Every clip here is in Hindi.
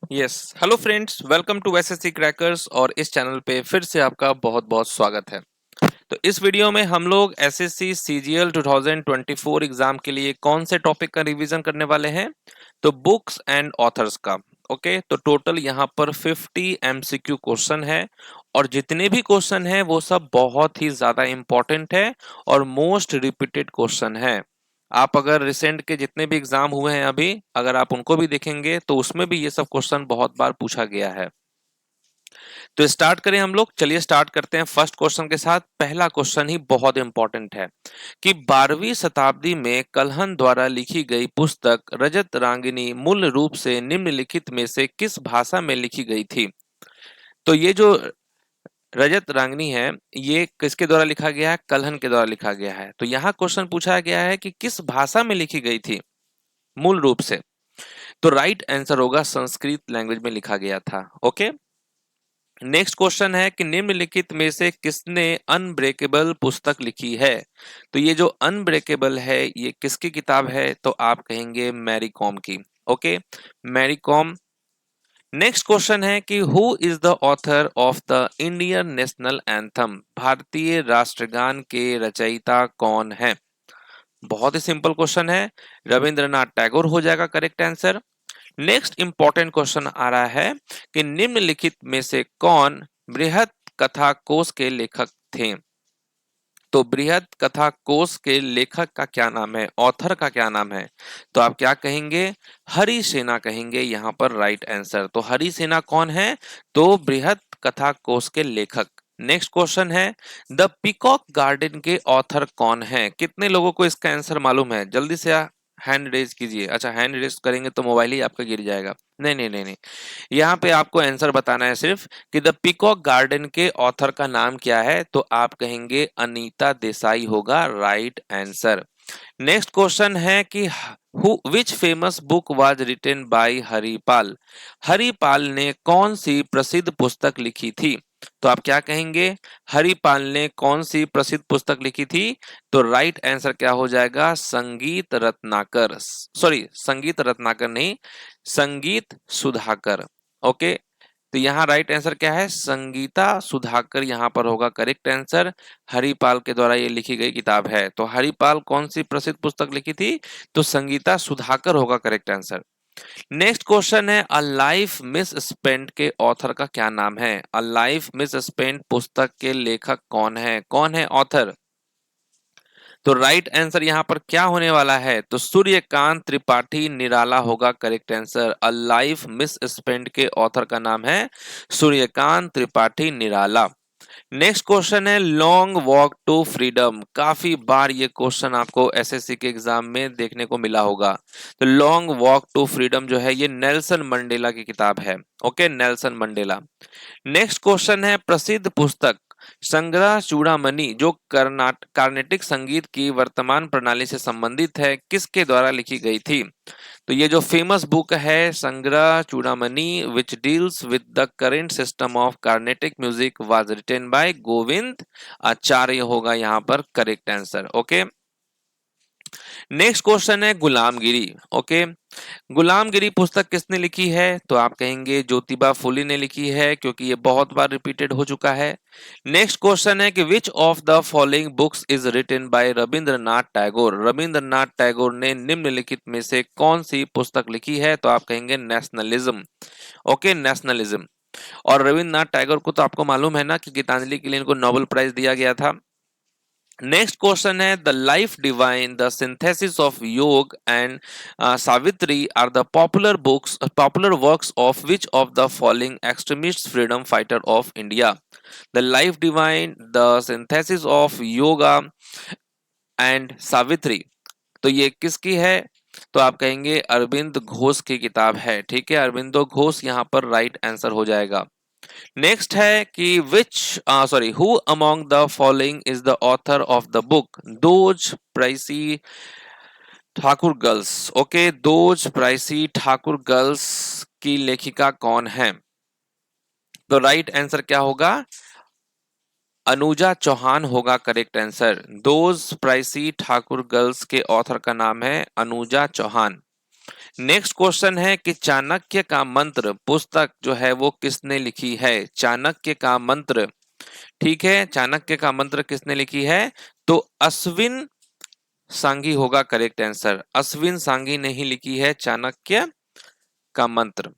Yes. Hello friends, welcome to SSC crackers. और इस चैनल पे फिर से आपका बहुत बहुत स्वागत है। तो इस वीडियो में हम लोग एसएससी सीजीएल 2024 एग्जाम के लिए कौन से टॉपिक का रिवीजन करने वाले हैं, तो बुक्स एंड ऑथर्स का। ओके, तो टोटल यहाँ पर 50 एमसीक्यू क्वेश्चन है और जितने भी क्वेश्चन हैं वो सब बहुत ही ज्यादा इंपॉर्टेंट है और मोस्ट रिपीटेड क्वेश्चन है। आप अगर रिसेंट के जितने भी एग्जाम हुए हैं अभी, अगर आप उनको भी देखेंगे तो उसमें भी ये सब क्वेश्चन बहुत बार पूछा गया है। तो स्टार्ट करें हम लोग। चलिए स्टार्ट करते हैं फर्स्ट क्वेश्चन के साथ। पहला क्वेश्चन ही बहुत इंपॉर्टेंट है कि 12वीं शताब्दी में कल्हण द्वारा लिखी गई पुस्तक रजत रांगिनी मूल रूप से निम्नलिखित में से किस भाषा में लिखी गई थी। तो ये जो रजत रांगनी है, ये किसके द्वारा लिखा गया है? कल्हण के द्वारा लिखा गया है। तो यहाँ क्वेश्चन पूछा गया है कि किस भाषा में लिखी गई थी मूल रूप से। तो राइट आंसर होगा संस्कृत लैंग्वेज में लिखा गया था। ओके, नेक्स्ट क्वेश्चन है कि निम्नलिखित में से किसने अनब्रेकेबल पुस्तक लिखी है। तो ये जो अनब्रेकेबल है ये किसकी किताब है? तो आप कहेंगे मैरी कॉम की। Okay, Mary Kom. Next question है कि who is the author of the Indian national anthem. भारतीय राष्ट्रगान के रचयिता कौन है? बहुत ही सिंपल क्वेश्चन है, रविंद्रनाथ टैगोर हो जाएगा correct answer. Next important question आ रहा है कि निम्नलिखित में से कौन बृहत कथा कोश के लेखक थे। तो बृहत कथा कोश के लेखक का क्या नाम है, ऑथर का क्या नाम है? तो आप क्या कहेंगे? हरि सेना कहेंगे यहाँ पर राइट आंसर। तो हरि सेना कौन है? तो बृहत कथा कोश के लेखक। नेक्स्ट क्वेश्चन है द पीकॉक गार्डन के ऑथर कौन है। कितने लोगों को इसका आंसर मालूम है? जल्दी से हैंड रेज कीजिए। अच्छा, हैंड रेज करेंगे तो मोबाइल ही आपका गिर जाएगा। नहीं नहीं नहीं नहीं, यहाँ पे आपको आंसर बताना है सिर्फ कि द पीकॉक गार्डन के ऑथर का नाम क्या है। तो आप कहेंगे अनीता देसाई होगा राइट आंसर। नेक्स्ट क्वेश्चन है कि which famous book was written by Haripal. Haripal ने कौन सी प्रसिद्ध पुस्तक लिखी थी? तो आप क्या कहेंगे? हरिपाल ने कौन सी प्रसिद्ध पुस्तक लिखी थी? तो राइट आंसर क्या हो जाएगा? संगीत रत्नाकर। सॉरी, संगीत रत्नाकर नहीं, संगीत सुधाकर। ओके, तो यहाँ राइट आंसर क्या है? संगीता सुधाकर यहाँ पर होगा करेक्ट आंसर। हरिपाल के द्वारा ये लिखी गई किताब है। तो हरिपाल कौन सी प्रसिद्ध पुस्तक लिखी थी? तो संगीता सुधाकर होगा करेक्ट आंसर। नेक्स्ट क्वेश्चन है अ लाइफ मिस स्पेंट के ऑथर का क्या नाम है। अ लाइफ मिस स्पेंट पुस्तक के लेखक कौन है? कौन है ऑथर? तो राइट आंसर यहाँ पर क्या होने वाला है? तो सूर्यकांत त्रिपाठी निराला होगा correct answer. A life miss spend के ऑथर का नाम है सूर्यकांत त्रिपाठी निराला। नेक्स्ट क्वेश्चन है लॉन्ग वॉक टू फ्रीडम। काफी बार ये क्वेश्चन आपको एसएससी के एग्जाम में देखने को मिला होगा। तो लॉन्ग वॉक टू फ्रीडम जो है ये नेल्सन मंडेला की किताब है। Okay, Nelson Mandela. Next question है प्रसिद्ध पुस्तक संग्रह चूड़ामणि जो कार्नेटिक संगीत की वर्तमान प्रणाली से संबंधित है, किसके द्वारा लिखी गई थी? तो ये जो फेमस बुक है Sangraha Chudamani which deals with the current system of Carnatic music was written by Govind Acharya होगा यहाँ पर correct answer. Okay, next question है गुलामगिरी। ओके, गुलामगिरी पुस्तक किसने लिखी है? तो आप कहेंगे ज्योतिबा फुले ने लिखी है, क्योंकि ये बहुत बार रिपीटेड हो चुका है। नेक्स्ट क्वेश्चन है कि which of the following books is written by Rabindranath Tagore. Rabindranath Tagore ने निम्नलिखित में से कौन सी पुस्तक लिखी है? तो आप कहेंगे नेशनलिज्म। Okay, nationalism. और रविंद्रनाथ टैगोर को तो आपको मालूम है ना कि गीतांजलि के लिए इनको नोबेल प्राइज दिया गया था। नेक्स्ट क्वेश्चन है the life divine the synthesis of yoga and Savitri are the popular works of which of the following extremist freedom fighter of India. The life divine the synthesis of yoga and Savitri, तो ये किसकी है? तो आप कहेंगे अरविंद घोष की किताब है। ठीक है, अरविंदो घोष यहाँ पर राइट आंसर हो जाएगा। नेक्स्ट है कि who among the following is the author of the book those pricey Thakur girls. Okay, those pricey Thakur girls की लेखिका कौन है? तो राइट आंसर क्या होगा? अनुजा चौहान होगा correct answer. Those pricey Thakur girls के ऑथर का नाम है अनुजा चौहान। नेक्स्ट क्वेश्चन है कि चाणक्य का मंत्र पुस्तक जो है वो किसने लिखी है? चाणक्य का मंत्र, ठीक है, चाणक्य का मंत्र किसने लिखी है? तो अश्विन सांघी होगा करेक्ट आंसर। अश्विन सांघी ने ही लिखी है चाणक्य का मंत्र।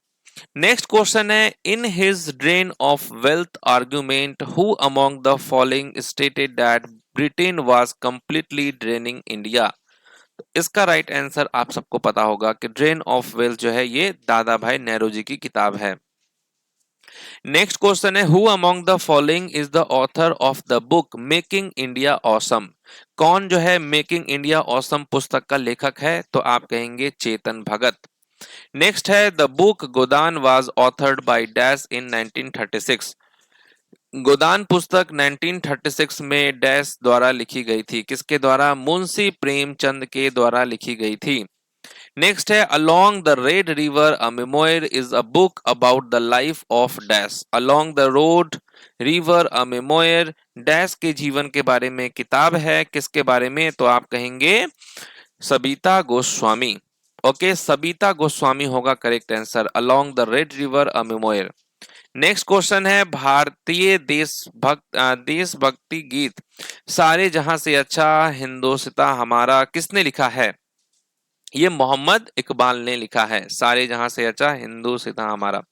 नेक्स्ट क्वेश्चन है in his drain of wealth argument who among the following stated that Britain was completely draining India? इसका राइट आंसर आप सबको पता होगा कि ड्रेन ऑफ वेल्थ जो है ये दादा भाई नेहरू जी की किताब है। नेक्स्ट क्वेश्चन है who among the following is the author of the book making India awesome? कौन जो है मेकिंग इंडिया ऑसम पुस्तक का लेखक है? तो आप कहेंगे चेतन भगत। नेक्स्ट है the book Godaan was authored by dash in 1936? Godaan पुस्तक 1936 में डैश द्वारा लिखी गई थी। किसके द्वारा? मुंशी प्रेमचंद के द्वारा लिखी गई थी। नेक्स्ट है along the red river a memoir is a book about the life of dash. Along the road river a memoir dash के जीवन के बारे में किताब है। किसके बारे में? तो आप कहेंगे सबिता गोस्वामी। ओके, सबिता गोस्वामी होगा correct answer. Along the red river a memoir. Next question है भारतीय देशभक्ति गीत सारे जहां से अच्छा हिंदोसिता हमारा किसने लिखा है? ये मोहम्मद इकबाल ने लिखा है। सारे जहां से अच्छा हिंदोसिता हमारा।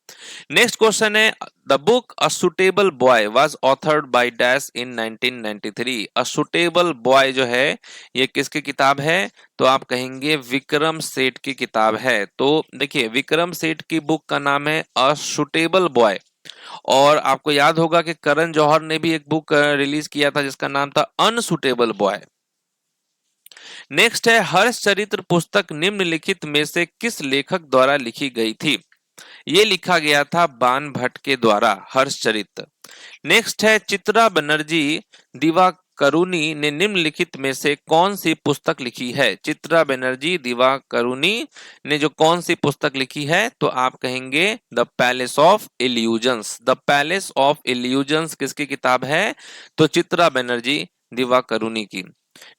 नेक्स्ट क्वेश्चन है the book a suitable boy was authored by dash in 1993? A suitable boy जो है ये किसकी किताब है? तो आप कहेंगे विक्रम सेठ की किताब है। तो देखिए विक्रम सेठ की बुक का नाम है अ सुटेबल बॉय। और आपको याद होगा कि करण जौहर ने भी एक बुक रिलीज किया था जिसका नाम था अनसुटेबल बॉय। नेक्स्ट है हर्षचरित्र पुस्तक निम्नलिखित में से किस लेखक द्वारा लिखी गई थी? ये लिखा गया था बाण भट्ट के द्वारा हर्षचरित्र। नेक्स्ट है चित्रा बनर्जी दिवाकरुणी ने निम्नलिखित में से कौन सी पुस्तक लिखी है? चित्रा बनर्जी दिवाकरुणी ने जो कौन सी पुस्तक लिखी है? तो आप कहेंगे the palace of illusions. The palace of illusions किसकी किताब है? तो चित्रा बनर्जी दिवाकरुणी की।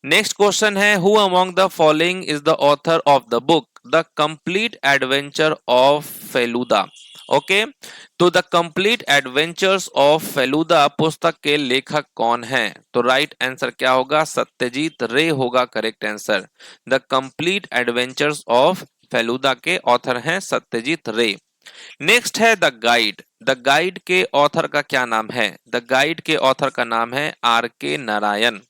नेक्स्ट क्वेश्चन है who among the following is the author of the book the complete adventure of Feluda? Okay, तो the complete adventures of Feluda पुस्तक के लेखक कौन हैं? तो राइट आंसर क्या होगा? सत्यजीत रे होगा correct answer. The complete adventures of Feluda के ऑथर हैं सत्यजीत रे। नेक्स्ट है द गाइड। द गाइड के ऑथर का क्या नाम है? द गाइड के ऑथर का नाम है आर के नारायण।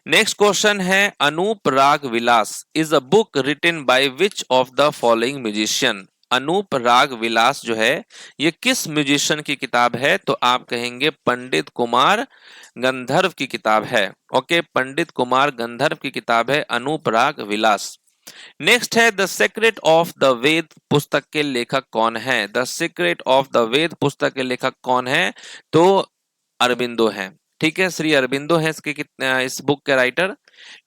नेक्स्ट क्वेश्चन है Anup Raag Vilas is a book written by which of the following musician? Anup Raag Vilas जो है ये किस म्यूजिशियन की किताब है? तो आप कहेंगे पंडित कुमार गंधर्व की किताब है। ओके, पंडित कुमार गंधर्व की किताब है अनूप राग विलास। नेक्स्ट है द सीक्रेट ऑफ द वेद पुस्तक के लेखक कौन है? द सीक्रेट ऑफ द वेद पुस्तक के लेखक कौन है? तो अरबिंदो हैं। ठीक है, श्री अरबिंदो है इसके इस बुक के राइटर।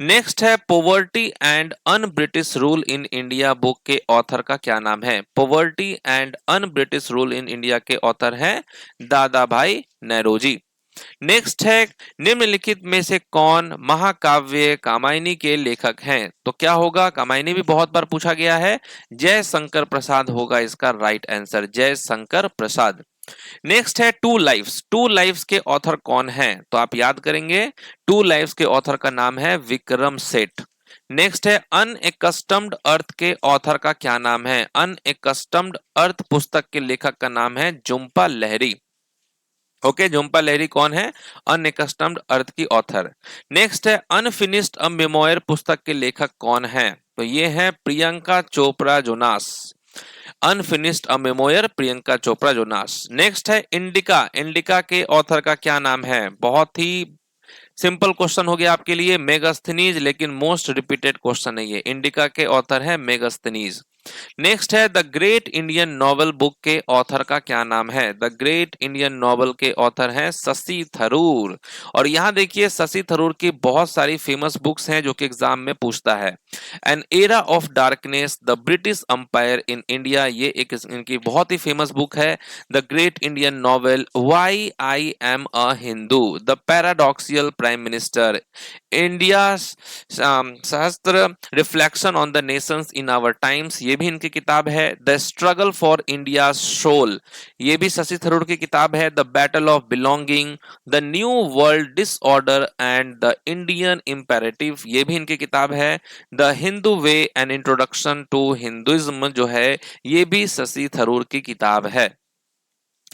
नेक्स्ट है poverty and un British rule in India book के ऑथर का क्या नाम है? Poverty and un British rule in India के ऑथर है दादा भाई नेरोजी। नेक्स्ट है निम्नलिखित में से कौन महाकाव्य कामायनी के लेखक हैं? तो क्या होगा? कामायनी भी बहुत बार पूछा गया है। जय शंकर प्रसाद होगा इसका राइट आंसर, जय शंकर प्रसाद। नेक्स्ट है टू लाइफ्स। टू लाइफ्स के ऑथर कौन है? तो आप याद करेंगे टू लाइफ्स के ऑथर का नाम है विक्रम सेठ। नेक्स्ट है अनएकस्टम्ड अर्थ के ऑथर का क्या नाम है? अनएकस्टम्ड अर्थ पुस्तक के लेखक का नाम है जुम्पा लहरी। ओके, झुम्पा लहरी कौन है? अनएकस्टम्ड अर्थ की ऑथर। नेक्स्ट है अनफिनिश्ड अ मेमोयर पुस्तक के लेखक कौन है? तो ये है प्रियंका चोपड़ा जोनास। अनफिनिश्ड अ memoir Priyanka Chopra Jonas. Next है इंडिका। इंडिका के ऑथर का क्या नाम है? बहुत ही सिंपल क्वेश्चन हो गया आपके लिए, मेगास्थनीज, लेकिन मोस्ट रिपीटेड क्वेश्चन है ये। इंडिका के ऑथर है मेगास्थनीज। नेक्स्ट है the great Indian novel book के ऑथर का क्या नाम है? द ग्रेट इंडियन नॉवल के ऑथर हैं शशि थरूर। और यहाँ देखिए शशि थरूर की बहुत सारी फेमस बुक्स हैं जो कि एग्जाम में पूछता है। An era of darkness, the British empire in India, ये एक इनकी बहुत ही फेमस बुक है। The great Indian novel, why I am a Hindu, the paradoxical prime minister, India Shastra, reflection on the nations in our times, ये भी इनकी किताब है। The struggle for India soul, ये भी शशि थरूर की किताब है। The battle of belonging, the new world disorder and the Indian imperative, ये भी इनकी किताब है। The Hindu way, an introduction to Hinduism, जो है ये भी शशि थरूर की किताब है।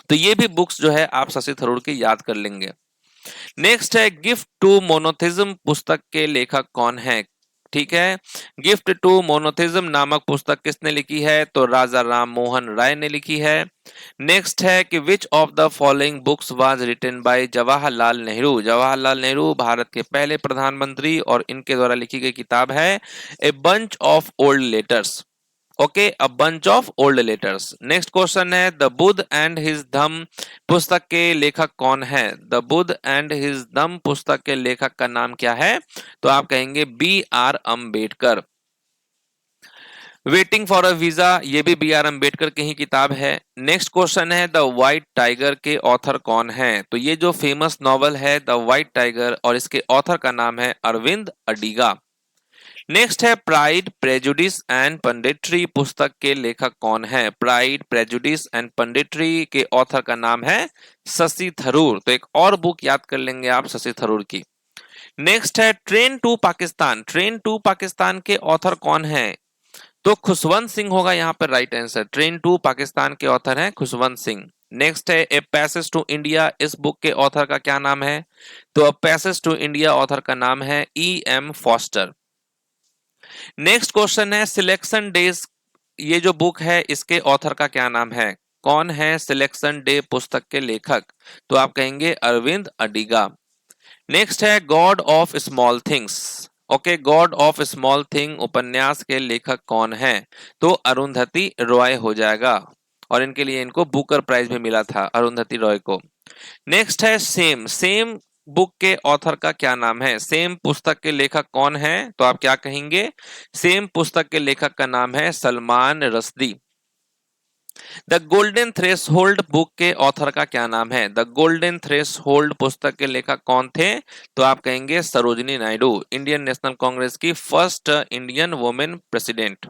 तो ये भी बुक्स जो है आप शशि थरूर की याद कर लेंगे। नेक्स्ट है गिफ्ट टू मोनोथिज्म पुस्तक के लेखक कौन है? ठीक है, गिफ्ट टू मोनोथिज्म नामक पुस्तक किसने लिखी है? तो राजा राम मोहन राय ने लिखी है। नेक्स्ट है कि which of the following books was written by Jawaharlal Nehru? Jawaharlal Nehru Bharat के पहले प्रधानमंत्री और इनके द्वारा लिखी गई किताब है a bunch of old letters. Okay, a bunch of old letters. Next question है द बुद्ध एंड हिज धम्म पुस्तक के लेखक कौन है? द बुद्ध एंड हिज धम्म पुस्तक के लेखक का नाम क्या है? तो आप कहेंगे B R Ambedkar. Waiting for a visa, ये भी बी आर अम्बेडकर की ही किताब है। नेक्स्ट क्वेश्चन है द व्हाइट टाइगर के ऑथर कौन है? तो ये जो फेमस नॉवल है द व्हाइट टाइगर और इसके ऑथर का नाम है अरविंद अडिगा। नेक्स्ट है प्राइड प्रेजुडिस एंड पंडिट्री पुस्तक के लेखक कौन है? प्राइड प्रेजुडिस एंड पंडिट्री के ऑथर का नाम है शशि थरूर। तो एक और बुक याद कर लेंगे आप शशि थरूर की। नेक्स्ट है train to Pakistan. Train to Pakistan के ऑथर कौन है? तो खुशवंत सिंह होगा यहाँ पर right answer. Train to Pakistan के ऑथर हैं खुशवंत सिंह। नेक्स्ट है ए पैसेज टू इंडिया, इस बुक के ऑथर का क्या नाम है? तो a passage to India author का नाम है E M Forster. Next question है सिलेक्शन डेज, ये जो बुक है इसके ऑथर का क्या नाम है? कौन है सिलेक्शन डे पुस्तक के लेखक? तो आप कहेंगे अरविंद अडिगा। नेक्स्ट है God of small things. Okay, God of small thing उपन्यास के लेखक कौन है? तो अरुंधति रॉय हो जाएगा और इनके लिए इनको बुकर प्राइज भी मिला था अरुंधति रॉय को। नेक्स्ट है सेम। सेम बुक के ऑथर का क्या नाम है? सेम पुस्तक के लेखक कौन है? तो आप क्या कहेंगे? सेम पुस्तक के लेखक का नाम है Salman Rushdie. The golden threshold book के ऑथर का क्या नाम है? द गोल्डन थ्रेशोल्ड पुस्तक के लेखक कौन थे? तो आप कहेंगे सरोजिनी नायडू, इंडियन नेशनल कांग्रेस की first Indian women president.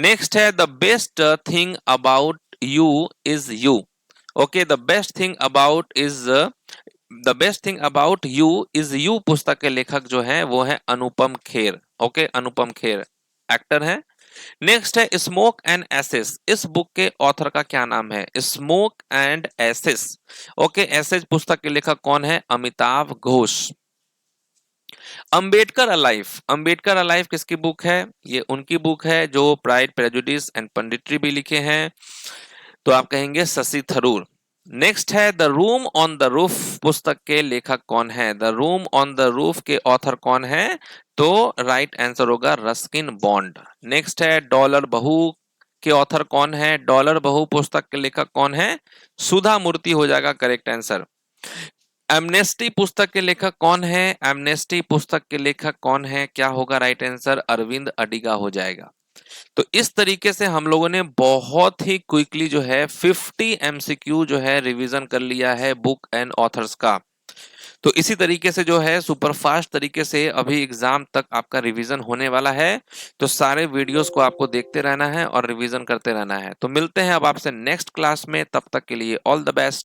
Next है the best thing about you is you. Okay, the best thing about is the best thing about you is you पुस्तक के लेखक जो है वो है अनुपम खेर। ओके, अनुपम खेर एक्टर है। नेक्स्ट है स्मोक एंड एसेस, इस बुक के ऑथर का क्या नाम है? Smoke and ashes. Okay, ashes पुस्तक के लेखक कौन है? अमिताभ घोष। अंबेडकर अलाइव, अंबेडकर अलाइव किसकी बुक है? ये उनकी बुक है जो प्राइड प्रेजुडिस एंड पंडिट्री भी लिखे हैं। तो आप कहेंगे शशि थरूर। नेक्स्ट है the room on the roof पुस्तक के लेखक कौन है? The room on the roof के ऑथर कौन है? तो राइट आंसर होगा रस्किन बॉन्ड। नेक्स्ट है डॉलर बहू के ऑथर कौन है? डॉलर बहू पुस्तक के लेखक कौन है? सुधा मूर्ति हो जाएगा करेक्ट आंसर। एमनेस्टी पुस्तक के लेखक कौन है? एमनेस्टी पुस्तक के लेखक कौन है? क्या होगा राइट आंसर? अरविंद अडिगा हो जाएगा। तो इस तरीके से हम लोगों ने बहुत ही क्विकली जो है 50 एमसीक्यू जो है रिवीजन कर लिया है बुक एंड ऑथर्स का। तो इसी तरीके से जो है सुपर फास्ट तरीके से अभी एग्जाम तक आपका रिवीजन होने वाला है। तो सारे वीडियोस को आपको देखते रहना है और रिवीजन करते रहना है। तो मिलते हैं अब आपसे नेक्स्ट क्लास में, तब तक के लिए ऑल द बेस्ट।